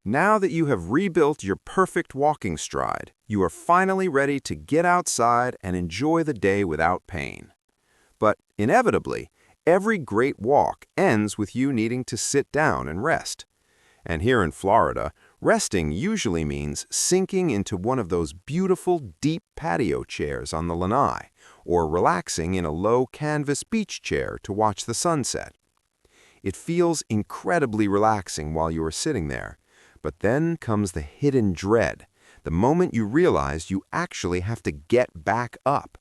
Now that you have rebuilt your perfect walking stride, you are finally ready to get outside and enjoy the day without pain. But inevitably, every great walk ends with you needing to sit down and rest. And here in Florida, resting usually means sinking into one of those beautiful, deep patio chairs on the lanai, or relaxing in a low canvas beach chair to watch the sunset. It feels incredibly relaxing while you are sitting there, but then comes the hidden dread, the moment you realize you actually have to get back up.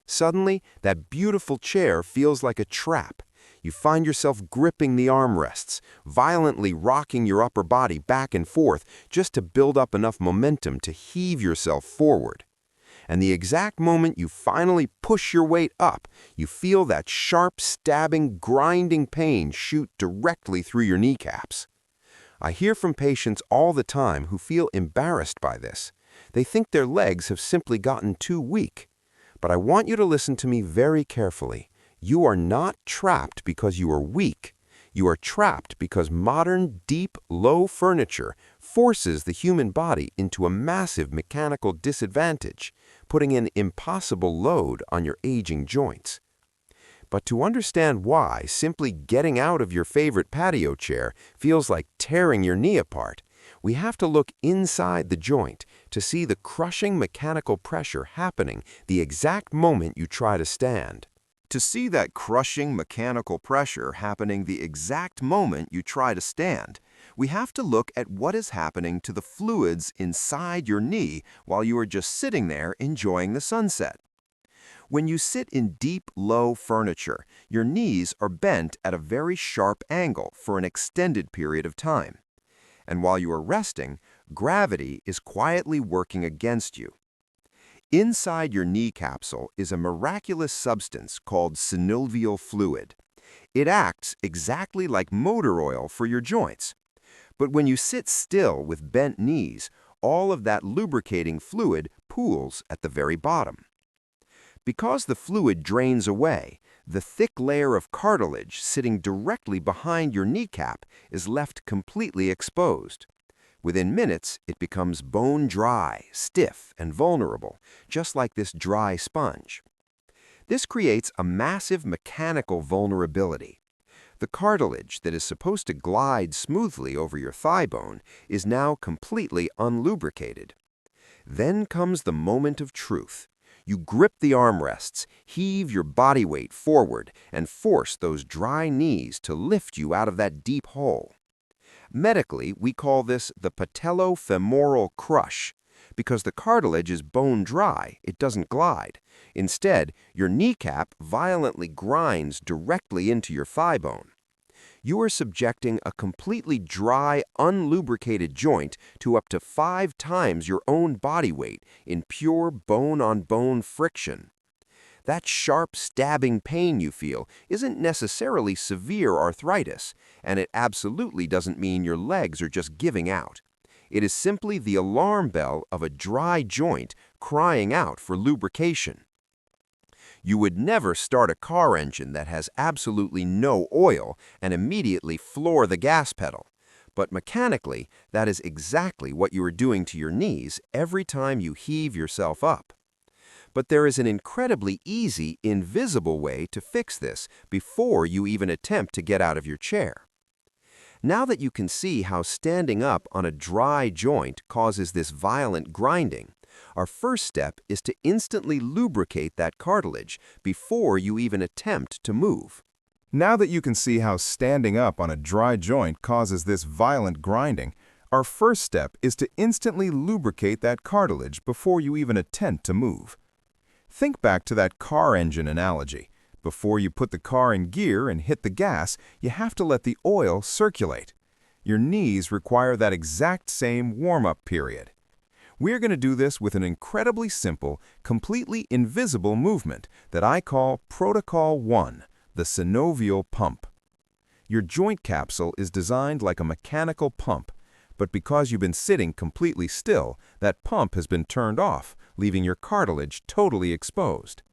Suddenly, that beautiful chair feels like a trap. You find yourself gripping the armrests, violently rocking your upper body back and forth just to build up enough momentum to heave yourself forward. And the exact moment you finally push your weight up, you feel that sharp, stabbing, grinding pain shoot directly through your kneecaps. I hear from patients all the time who feel embarrassed by this. They think their legs have simply gotten too weak. But I want you to listen to me very carefully. You are not trapped because you are weak. You are trapped because modern, deep, low furniture forces the human body into a massive mechanical disadvantage, putting an impossible load on your aging joints. But to understand why simply getting out of your favorite patio chair feels like tearing your knee apart, we have to look inside the joint to see the crushing mechanical pressure happening the exact moment you try to stand. To see that crushing mechanical pressure happening the exact moment you try to stand, we have to look at what is happening to the fluids inside your knee while you are just sitting there enjoying the sunset. When you sit in deep, low furniture, your knees are bent at a very sharp angle for an extended period of time. And while you are resting, gravity is quietly working against you. Inside your knee capsule is a miraculous substance called synovial fluid. It acts exactly like motor oil for your joints. But when you sit still with bent knees, all of that lubricating fluid pools at the very bottom. Because the fluid drains away, the thick layer of cartilage sitting directly behind your kneecap is left completely exposed. Within minutes, it becomes bone dry, stiff, and vulnerable, just like this dry sponge. This creates a massive mechanical vulnerability. The cartilage that is supposed to glide smoothly over your thigh bone is now completely unlubricated. Then comes the moment of truth. You grip the armrests, heave your body weight forward, and force those dry knees to lift you out of that deep hole. Medically, we call this the patellofemoral crush. Because the cartilage is bone dry, it doesn't glide. Instead, your kneecap violently grinds directly into your thigh bone. You are subjecting a completely dry, unlubricated joint to up to 5 times your own body weight in pure bone-on-bone friction. That sharp, stabbing pain you feel isn't necessarily severe arthritis, and it absolutely doesn't mean your legs are just giving out. It is simply the alarm bell of a dry joint crying out for lubrication. You would never start a car engine that has absolutely no oil and immediately floor the gas pedal. But mechanically, that is exactly what you are doing to your knees every time you heave yourself up. But there is an incredibly easy, invisible way to fix this before you even attempt to get out of your chair. Now that you can see how standing up on a dry joint causes this violent grinding, our first step is to instantly lubricate that cartilage before you even attempt to move. Now that you can see how standing up on a dry joint causes this violent grinding, our first step is to instantly lubricate that cartilage before you even attempt to move. Think back to that car engine analogy. Before you put the car in gear and hit the gas, you have to let the oil circulate. Your knees require that exact same warm-up period. We're going to do this with an incredibly simple, completely invisible movement that I call Protocol 1, the synovial pump. Your joint capsule is designed like a mechanical pump, but because you've been sitting completely still, that pump has been turned off, leaving your cartilage totally exposed.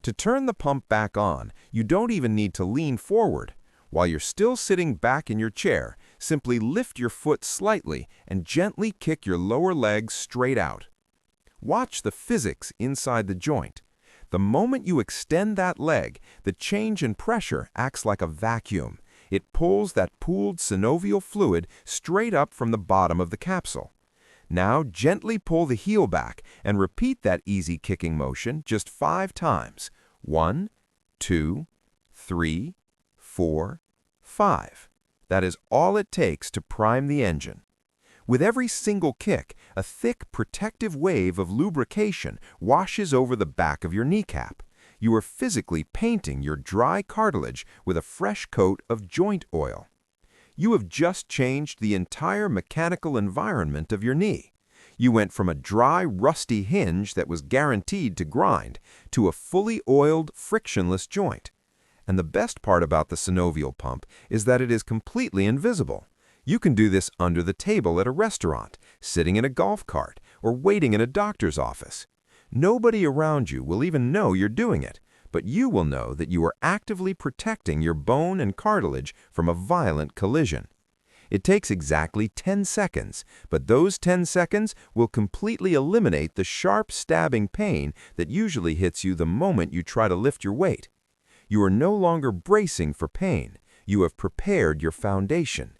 To turn the pump back on, you don't even need to lean forward. While you're still sitting back in your chair, Simply lift your foot slightly and gently kick your lower leg straight out. Watch the physics inside the joint. The moment you extend that leg, the change in pressure acts like a vacuum. It pulls that pooled synovial fluid straight up from the bottom of the capsule. Now gently pull the heel back and repeat that easy kicking motion just 5 times. 1, 2, 3, 4, 5. That is all it takes to prime the engine. With every single kick, a thick protective wave of lubrication washes over the back of your kneecap. You are physically painting your dry cartilage with a fresh coat of joint oil. You have just changed the entire mechanical environment of your knee. You went from a dry, rusty hinge that was guaranteed to grind to a fully oiled, frictionless joint. And the best part about the synovial pump is that it is completely invisible. You can do this under the table at a restaurant, sitting in a golf cart, or waiting in a doctor's office. Nobody around you will even know you're doing it, but you will know that you are actively protecting your bone and cartilage from a violent collision. It takes exactly 10 seconds, but those 10 seconds will completely eliminate the sharp stabbing pain that usually hits you the moment you try to lift your weight. You are no longer bracing for pain. You have prepared your foundation.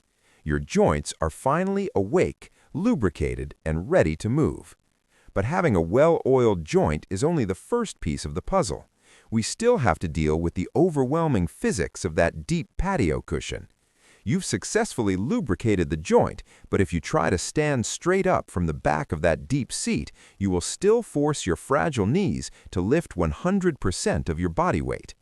Your joints are finally awake, lubricated, and ready to move. But having a well-oiled joint is only the first piece of the puzzle. We still have to deal with the overwhelming physics of that deep patio cushion. You've successfully lubricated the joint, but if you try to stand straight up from the back of that deep seat, you will still force your fragile knees to lift 100% of your body weight.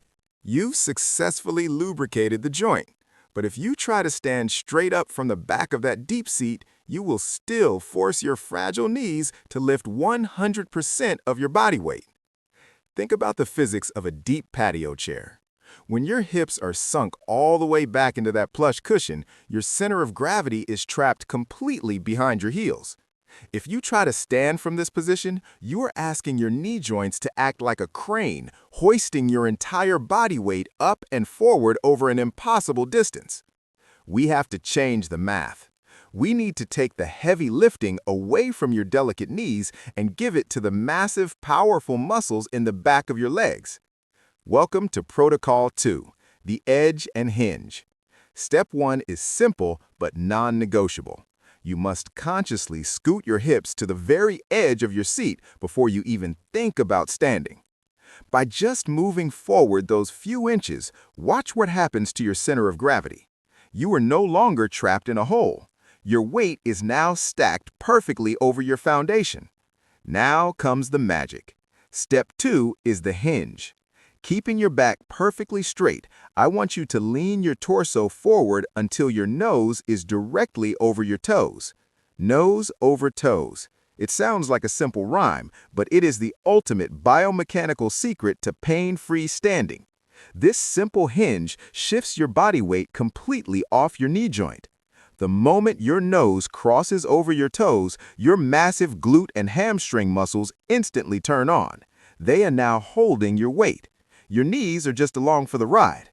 You've successfully lubricated the joint, but if you try to stand straight up from the back of that deep seat, you will still force your fragile knees to lift 100% of your body weight. Think about the physics of a deep patio chair. When your hips are sunk all the way back into that plush cushion, your center of gravity is trapped completely behind your heels. If you try to stand from this position, you are asking your knee joints to act like a crane, hoisting your entire body weight up and forward over an impossible distance. We have to change the math. We need to take the heavy lifting away from your delicate knees and give it to the massive, powerful muscles in the back of your legs. Welcome to Protocol 2, the edge and hinge. Step 1 is simple but non-negotiable. You must consciously scoot your hips to the very edge of your seat before you even think about standing. By just moving forward those few inches, watch what happens to your center of gravity. You are no longer trapped in a hole. Your weight is now stacked perfectly over your foundation. Now comes the magic. Step 2 is the hinge. Keeping your back perfectly straight, I want you to lean your torso forward until your nose is directly over your toes. Nose over toes. It sounds like a simple rhyme, but it is the ultimate biomechanical secret to pain-free standing. This simple hinge shifts your body weight completely off your knee joint. The moment your nose crosses over your toes, your massive glute and hamstring muscles instantly turn on. They are now holding your weight. Your knees are just along for the ride.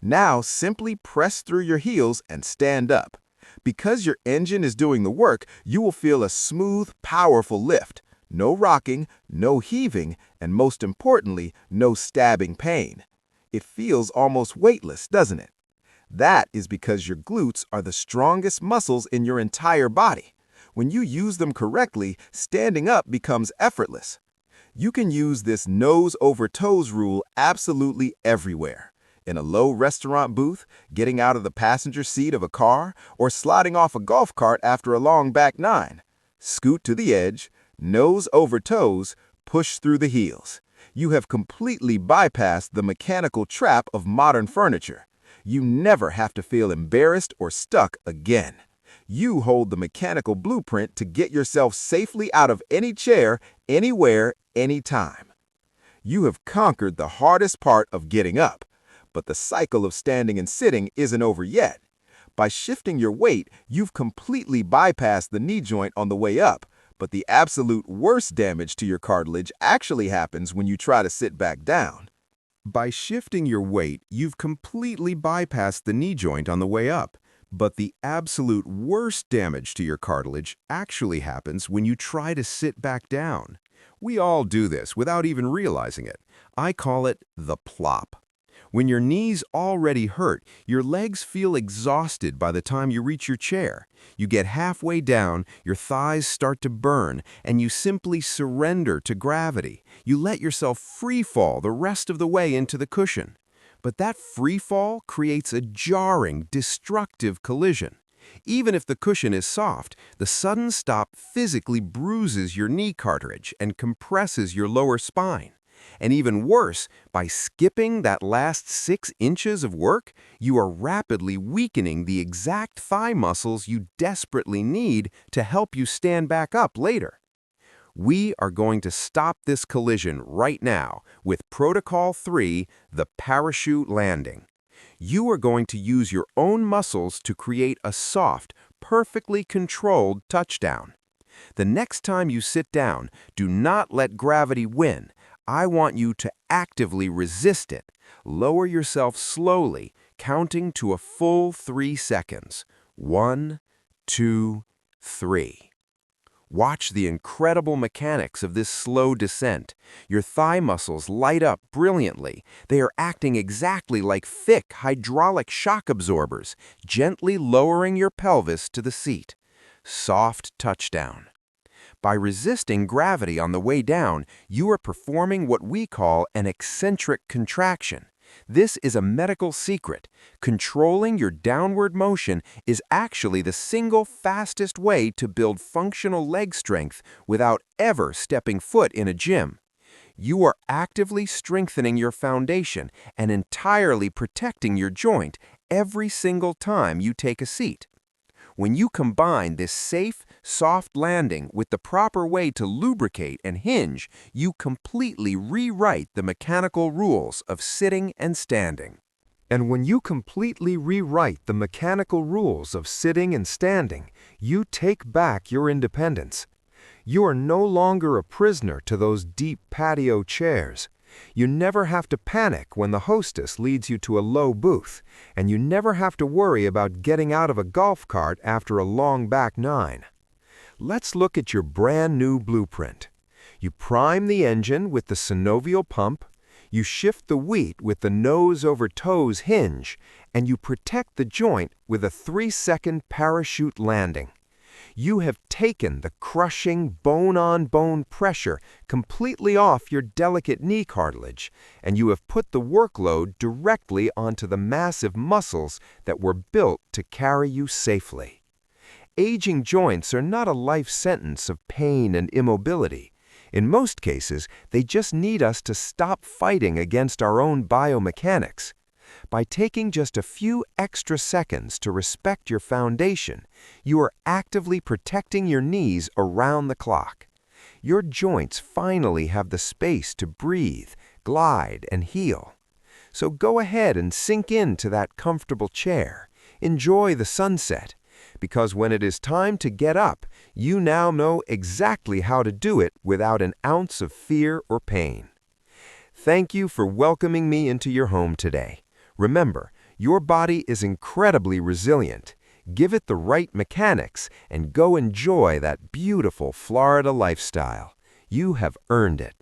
Now simply press through your heels and stand up. Because your engine is doing the work, you will feel a smooth, powerful lift. No rocking, no heaving, and most importantly, no stabbing pain. It feels almost weightless, doesn't it? That is because your glutes are the strongest muscles in your entire body. When you use them correctly, standing up becomes effortless. You can use this nose over toes rule absolutely everywhere. In a low restaurant booth, getting out of the passenger seat of a car, or sliding off a golf cart after a long back nine. Scoot to the edge, nose over toes, push through the heels. You have completely bypassed the mechanical trap of modern furniture. You never have to feel embarrassed or stuck again. You hold the mechanical blueprint to get yourself safely out of any chair, anywhere, anytime. You have conquered the hardest part of getting up, but the cycle of standing and sitting isn't over yet. By shifting your weight, you've completely bypassed the knee joint on the way up, but the absolute worst damage to your cartilage actually happens when you try to sit back down. By shifting your weight, you've completely bypassed the knee joint on the way up, But the absolute worst damage to your cartilage actually happens when you try to sit back down. We all do this without even realizing it. I call it the plop. When your knees already hurt, your legs feel exhausted by the time you reach your chair. You get halfway down, your thighs start to burn, and you simply surrender to gravity. You let yourself free fall the rest of the way into the cushion. But that free fall creates a jarring, destructive collision. Even if the cushion is soft, the sudden stop physically bruises your knee cartilage and compresses your lower spine. And even worse, by skipping that last 6 inches of work, you are rapidly weakening the exact thigh muscles you desperately need to help you stand back up later. We are going to stop this collision right now with Protocol 3, the parachute landing. You are going to use your own muscles to create a soft, perfectly controlled touchdown. The next time you sit down, do not let gravity win. I want you to actively resist it. Lower yourself slowly, counting to a full 3 seconds. 1, 2, 3. Watch the incredible mechanics of this slow descent. Your thigh muscles light up brilliantly. They are acting exactly like thick hydraulic shock absorbers, gently lowering your pelvis to the seat. Soft touchdown. By resisting gravity on the way down, you are performing what we call an eccentric contraction. This is a medical secret. Controlling your downward motion is actually the single fastest way to build functional leg strength without ever stepping foot in a gym. You are actively strengthening your foundation and entirely protecting your joint every single time you take a seat. When you combine this safe, soft landing with the proper way to lubricate and hinge, you completely rewrite the mechanical rules of sitting and standing. And when you completely rewrite the mechanical rules of sitting and standing, you take back your independence. You are no longer a prisoner to those deep patio chairs. You never have to panic when the hostess leads you to a low booth, and you never have to worry about getting out of a golf cart after a long back 9. Let's look at your brand new blueprint. You prime the engine with the synovial pump, you shift the wheat with the nose over toes hinge, and you protect the joint with a 3-second parachute landing. You have taken the crushing bone-on-bone pressure completely off your delicate knee cartilage, and you have put the workload directly onto the massive muscles that were built to carry you safely. Aging joints are not a life sentence of pain and immobility. In most cases, they just need us to stop fighting against our own biomechanics. By taking just a few extra seconds to respect your foundation, you are actively protecting your knees around the clock. Your joints finally have the space to breathe, glide, and heal. So go ahead and sink into that comfortable chair. Enjoy the sunset, because when it is time to get up, you now know exactly how to do it without an ounce of fear or pain. Thank you for welcoming me into your home today. Remember, your body is incredibly resilient. Give it the right mechanics and go enjoy that beautiful Florida lifestyle. You have earned it.